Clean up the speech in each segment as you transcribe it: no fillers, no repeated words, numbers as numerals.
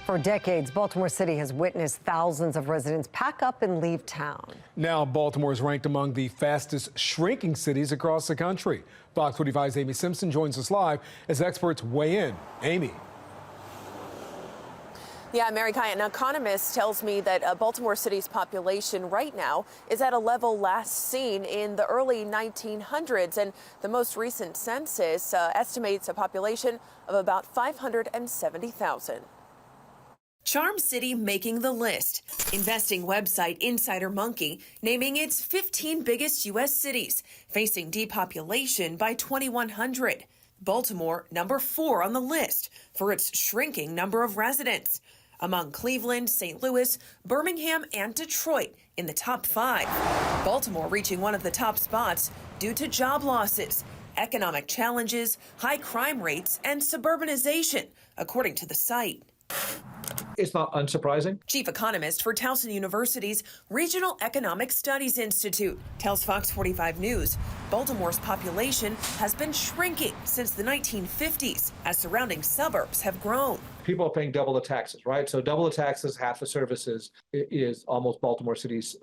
For decades, Baltimore City has witnessed thousands of residents pack up and leave town. Now, Baltimore is ranked among the fastest shrinking cities across the country. Fox 45's Amy Simpson joins us live as experts weigh in. Amy. Yeah, Mary Kai, an economist tells me that Baltimore City's population right now is at a level last seen in the early 1900s. And the most recent census estimates a population of about 570,000. Charm City making the list. Investing website Insider Monkey naming its 15 biggest U.S. cities facing depopulation by 2100. Baltimore, number 4 on the list for its shrinking number of residents. Among Cleveland, St. Louis, Birmingham, and Detroit in the top 5. Baltimore reaching one of the top spots due to job losses, economic challenges, high crime rates, and suburbanization, according to the site. It's not unsurprising. Chief economist for Towson University's Regional Economic Studies Institute tells Fox 45 News Baltimore's population has been shrinking since the 1950s as surrounding suburbs have grown. People are paying double the taxes, right? So double the taxes, half the services is almost Baltimore City's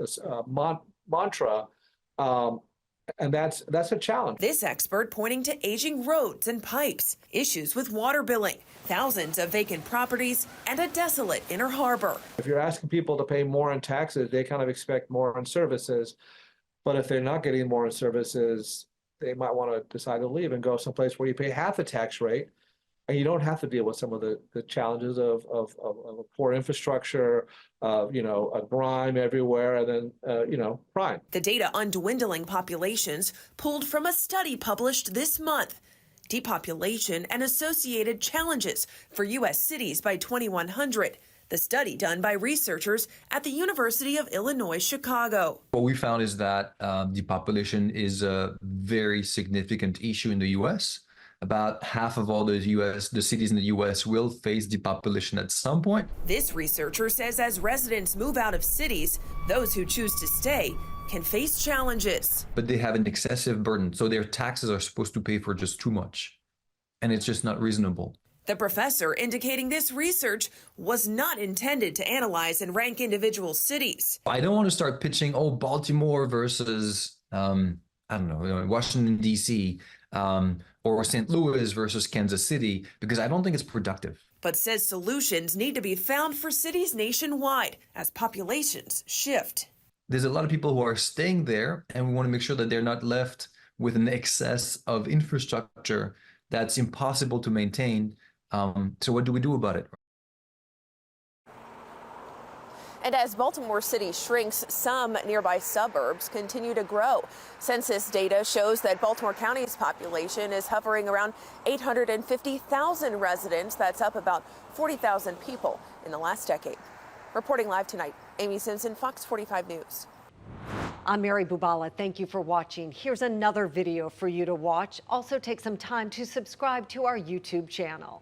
mantra. And that's a challenge. This expert pointing to aging roads and pipes, issues with water billing, thousands of vacant properties, and a desolate inner harbor. If you're asking people to pay more in taxes, they kind of expect more in services. But if they're not getting more in services, they might want to decide to leave and go someplace where you pay half the tax rate. And you don't have to deal with some of the challenges of a poor infrastructure, a grime everywhere, and then, crime. The data on dwindling populations pulled from a study published this month. Depopulation and associated challenges for U.S. cities by 2100. The study done by researchers at the University of Illinois, Chicago. What we found is that depopulation is a very significant issue in the U.S. About half of all the cities in the U.S. will face depopulation at some point. This researcher says as residents move out of cities, those who choose to stay can face challenges. But they have an excessive burden, so their taxes are supposed to pay for just too much. And it's just not reasonable. The professor indicating this research was not intended to analyze and rank individual cities. I don't want to start pitching, Baltimore versus, Washington, D.C., or St. Louis versus Kansas City, because I don't think it's productive. But says solutions need to be found for cities nationwide as populations shift. There's a lot of people who are staying there, and we want to make sure that they're not left with an excess of infrastructure that's impossible to maintain. So what do we do about it? And as Baltimore City shrinks, some nearby suburbs continue to grow. Census data shows that Baltimore County's population is hovering around 850,000 residents. That's up about 40,000 people in the last decade. Reporting live tonight, Amy Simpson, Fox 45 News. I'm Mary Bubala. Thank you for watching. Here's another video for you to watch. Also take some time to subscribe to our YouTube channel.